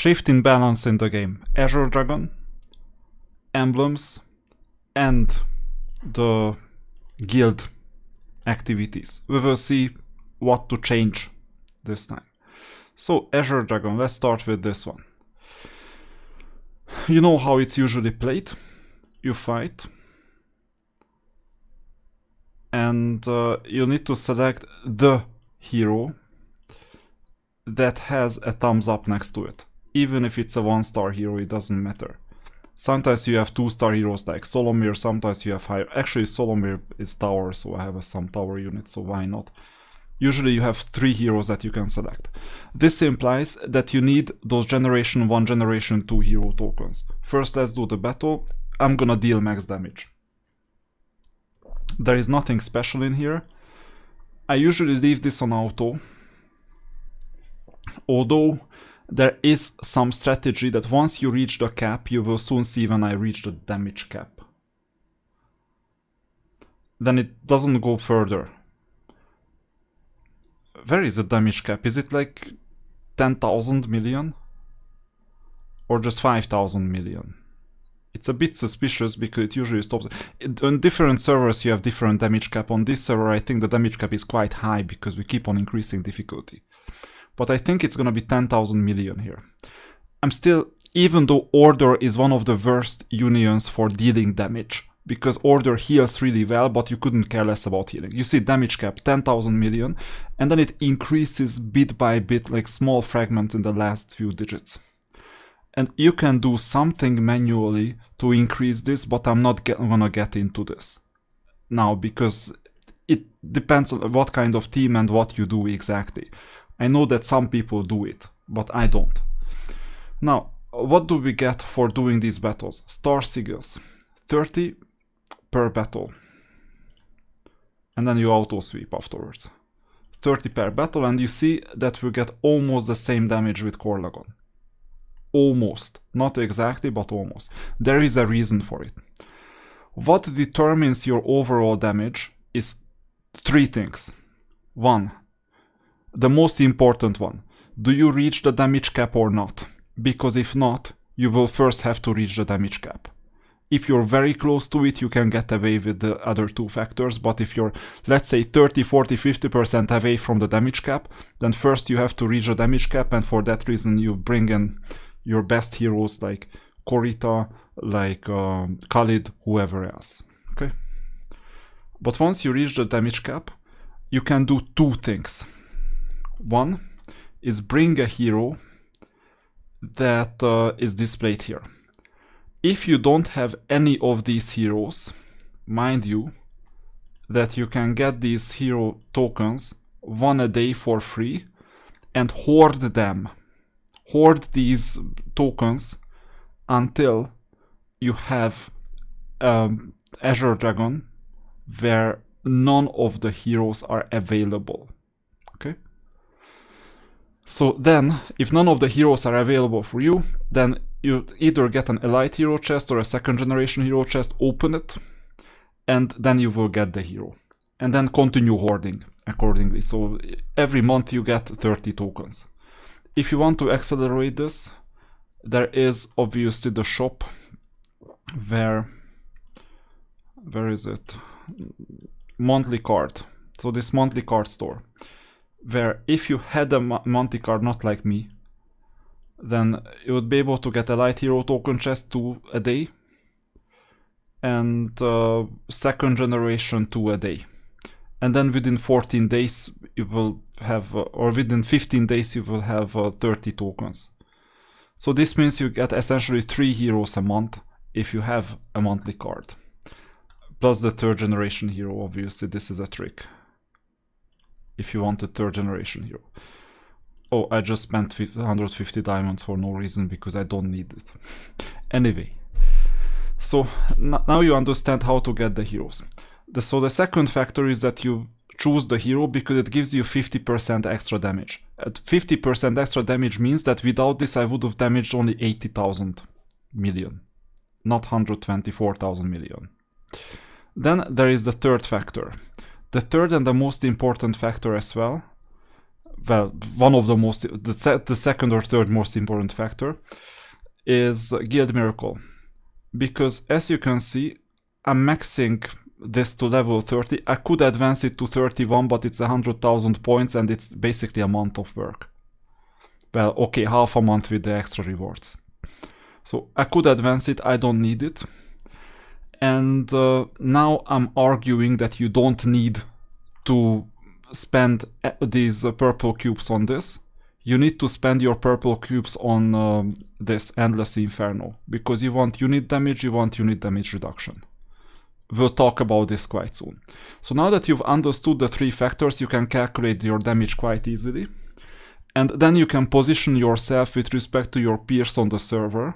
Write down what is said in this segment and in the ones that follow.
shift in balance in the game. Azure Dragon, emblems, and the guild activities. We will see what to change this time. So Azure Dragon, let's start with this one. You know how it's usually played. You fight. And you need to select the hero that has a thumbs up next to it. Even if it's a 1-star hero, it doesn't matter. Sometimes you have 2-star heroes like Solomir, sometimes you have higher. Actually, Solomir is tower, so I have some tower units, so why not? Usually you have 3 heroes that you can select. This implies that you need those generation 1, generation 2 hero tokens. First, let's do the battle. I'm gonna deal max damage. There is nothing special in here. I usually leave this on auto. Although there is some strategy that once you reach the cap, you will soon see when I reach the damage cap. Then it doesn't go further. Where is the damage cap? Is it like 10,000 million? Or just 5,000 million? It's a bit suspicious because it usually stops. On different servers you have different damage cap. On this server I think the damage cap is quite high because we keep on increasing difficulty. But I think it's gonna be 10,000 million here. I'm still, even though Order is one of the worst unions for dealing damage, because Order heals really well, but you couldn't care less about healing. You see damage cap 10,000 million, and then it increases bit by bit, like small fragment in the last few digits. And you can do something manually to increase this, but I'm not gonna get into this now, because it depends on what kind of team and what you do exactly. I know that some people do it, but I don't. Now, what do we get for doing these battles? Star Sigils, 30 per battle. And then you auto sweep afterwards. 30 per battle, and you see that we get almost the same damage with Korlagon. Almost. Not exactly, but almost. There is a reason for it. What determines your overall damage is 3 things. 1. The most important one. Do you reach the damage cap or not? Because if not, you will first have to reach the damage cap. If you're very close to it, you can get away with the other 2 factors, but if you're, let's say, 30, 40, 50% away from the damage cap, then first you have to reach the damage cap, and for that reason you bring in your best heroes like Korita, like Khalid, whoever else. Okay? But once you reach the damage cap, you can do 2 things. 1 is bring a hero that is displayed here. If you don't have any of these heroes, mind you that you can get these hero tokens 1 a day for free and hoard them. Hoard these tokens until you have Azure Dragon where none of the heroes are available. Okay? So then, if none of the heroes are available for you, then you either get an Elite hero chest or a 2nd generation hero chest, open it, and then you will get the hero. And then continue hoarding accordingly. So every month you get 30 tokens. If you want to accelerate this, there is obviously the shop where is it? Monthly card. So this monthly card store, where if you had a monthly card not like me, then you would be able to get a light hero token chest 2 a day and 2nd generation 2 a day. And then within 14 days you will have, or within 15 days you will have 30 tokens. So this means you get essentially 3 heroes a month if you have a monthly card. Plus the 3rd generation hero, obviously this is a trick. If you want a 3rd generation hero. Oh, I just spent 150 diamonds for no reason because I don't need it. Anyway. So now you understand how to get the heroes. So the second factor is that you choose the hero because it gives you 50% extra damage. At 50% extra damage means that without this I would have damaged only 80,000 million. Not 124,000 million. Then there is the third factor. The third and the most important factor as well, well, one of the most, the second or third most important factor is Guild Miracle. Because as you can see, I'm maxing this to level 30. I could advance it to 31, but it's 100,000 points and it's basically a month of work. Well, okay, half a month with the extra rewards. So I could advance it, I don't need it. And now I'm arguing that you don't need to spend these purple cubes on this. You need to spend your purple cubes on this Endless Inferno, because you want unit damage, you want unit damage reduction. We'll talk about this quite soon. So now that you've understood the three factors, you can calculate your damage quite easily. And then you can position yourself with respect to your peers on the server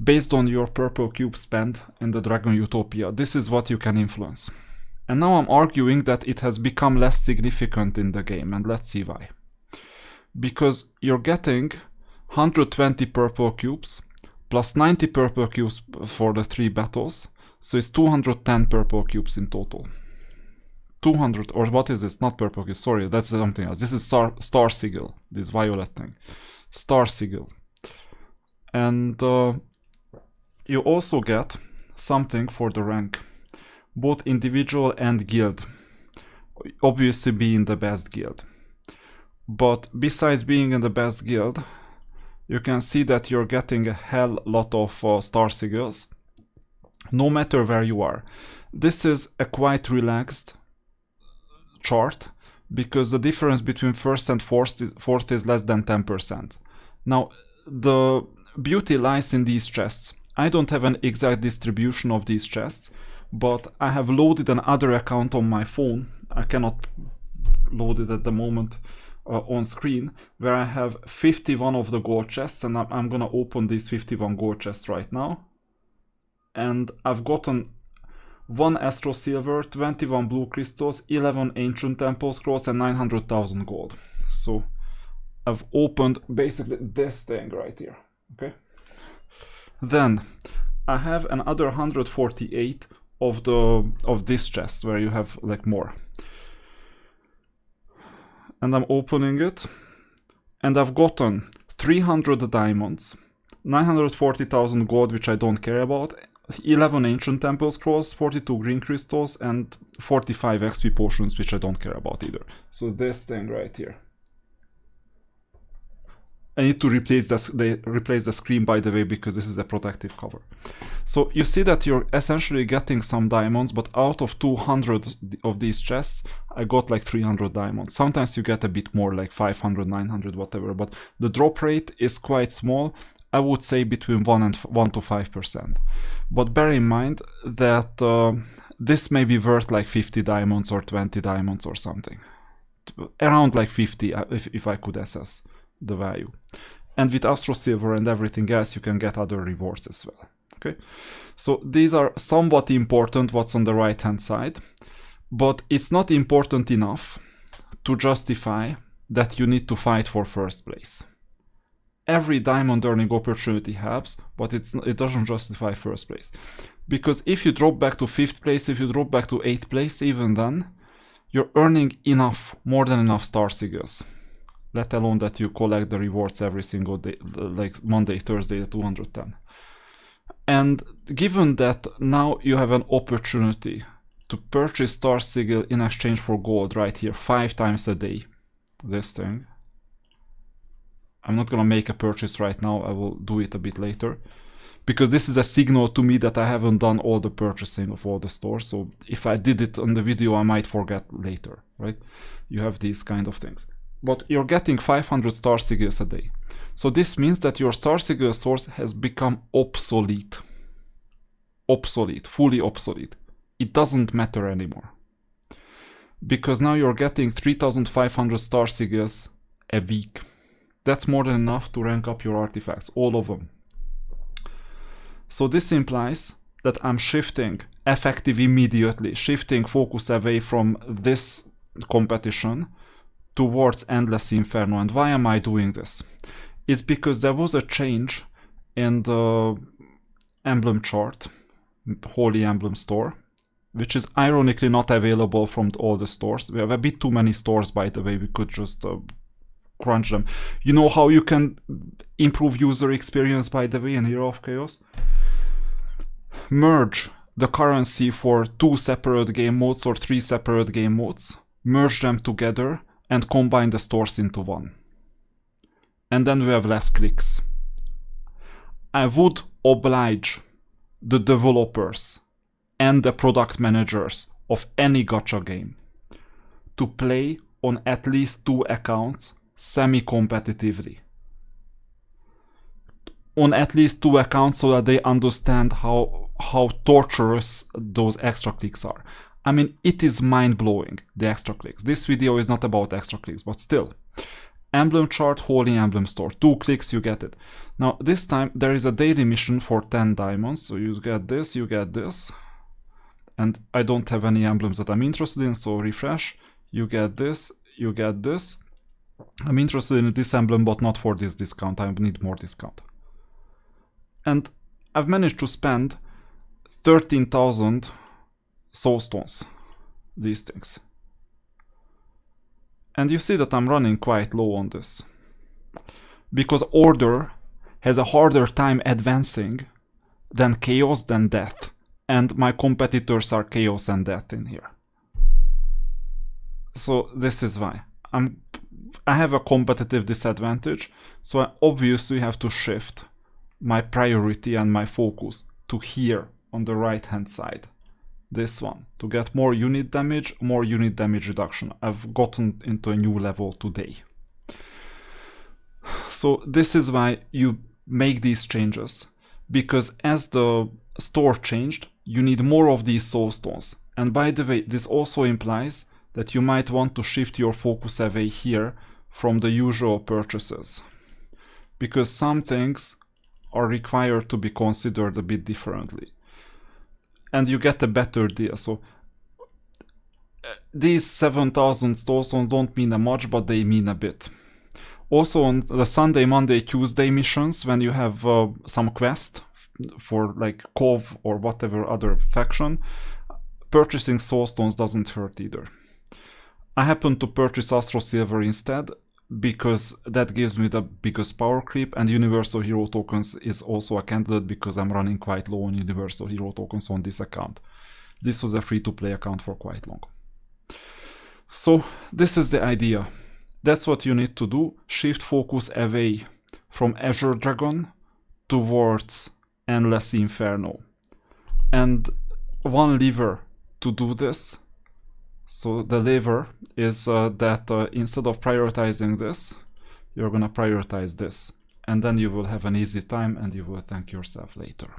based on your purple cube spend in the Dragon Utopia. This is what you can influence. And now I'm arguing that it has become less significant in the game, and let's see why. Because you're getting 120 purple cubes plus 90 purple cubes for the 3 battles, so it's 210 purple cubes in total. 200, or what is this? Not purple cubes, sorry, that's something else. This is Star Sigil, this violet thing. Star Sigil. And you also get something for the rank, both individual and guild. Obviously being the best guild. But besides being in the best guild, you can see that you're getting a hell lot of Star Sigils, no matter where you are. This is a quite relaxed chart, because the difference between first and fourth is less than 10%. Now, the beauty lies in these chests. I don't have an exact distribution of these chests, but I have loaded another account on my phone. I cannot load it at the moment on screen, where I have 51 of the gold chests, and I'm gonna open these 51 gold chests right now. And I've gotten 1 Astro Silver, 21 Blue Crystals, 11 Ancient Temple Scrolls, and 900,000 gold. So I've opened basically this thing right here, okay? Then I have another 148 of this chest, where you have like more. And I'm opening it, and I've gotten 300 diamonds, 940,000 gold, which I don't care about, 11 Ancient Temple Scrolls, 42 Green Crystals, and 45 XP Potions, which I don't care about either. So this thing right here. I need to replace the screen, by the way, because this is a protective cover. So you see that you're essentially getting some diamonds, but out of 200 of these chests, I got like 300 diamonds. Sometimes you get a bit more, like 500, 900, whatever, but the drop rate is quite small. I would say between 1 to 5%. But bear in mind that this may be worth like 50 diamonds or 20 diamonds or something. Around like 50, if I could assess the value. And with Astro Silver and everything else, you can get other rewards as well. Okay, so these are somewhat important, what's on the right hand side, but it's not important enough to justify that you need to fight for first place. Every diamond earning opportunity helps, but it doesn't justify first place. Because if you drop back to 5th place, if you drop back to 8th place, even then, you're earning enough, more than enough Star Sigils. Let alone that you collect the rewards every single day, like Monday, Thursday, 210. And given that now you have an opportunity to purchase Star Sigil in exchange for gold right here 5 times a day, this thing. I'm not gonna make a purchase right now, I will do it a bit later. Because this is a signal to me that I haven't done all the purchasing of all the stores, so if I did it on the video I might forget later, right? You have these kind of things. But you're getting 500 Star Sigils a day. So this means that your Star Sigil source has become obsolete. Obsolete, fully obsolete. It doesn't matter anymore. Because now you're getting 3,500 Star Sigils a week. That's more than enough to rank up your artifacts, all of them. So this implies that I'm shifting, effective immediately, shifting focus away from this competition towards Endless Inferno. And why am I doing this? It's because there was a change in the emblem chart, Holy Emblem store, which is ironically not available from all the stores. We have a bit too many stores, by the way. We could just crunch them. You know how you can improve user experience, by the way, in Hero of Chaos? Merge the currency for 2 separate game modes or 3 separate game modes, merge them together and combine the stores into one. And then we have less clicks. I would oblige the developers and the product managers of any gacha game to play on at least 2 accounts semi-competitively. On at least 2 accounts, so that they understand how torturous those extra clicks are. I mean, it is mind-blowing, the extra clicks. This video is not about extra clicks, but still. Emblem chart, Holy Emblem store. 2 clicks, you get it. Now, this time, there is a daily mission for 10 diamonds. So you get this, you get this. And I don't have any emblems that I'm interested in, so refresh. You get this, you get this. I'm interested in this emblem, but not for this discount. I need more discount. And I've managed to spend 13,000 soul stones. These things. And you see that I'm running quite low on this. Because Order has a harder time advancing than Chaos, than Death. And my competitors are Chaos and Death in here. So this is why. I have a competitive disadvantage, so I obviously have to shift my priority and my focus to here on the right hand side. This one, to get more unit damage reduction. I've gotten into a new level today. So this is why you make these changes, because as the store changed, you need more of these soul stones. And by the way, this also implies that you might want to shift your focus away here from the usual purchases, because some things are required to be considered a bit differently. And you get a better deal. So these 7,000 soul stones don't mean much, but they mean a bit. Also on the Sunday, Monday, Tuesday missions, when you have some quest for like Cove or whatever other faction, purchasing soul stones doesn't hurt either. I happen to purchase Astro Silver instead, because that gives me the biggest power creep, and Universal Hero Tokens is also a candidate because I'm running quite low on Universal Hero Tokens on this account. This was a free-to-play account for quite long. So this is the idea. That's what you need to do. Shift focus away from Azure Dragon towards Endless Inferno. And one lever to do this. So the lever is that instead of prioritizing this, you're gonna prioritize this. And then you will have an easy time and you will thank yourself later.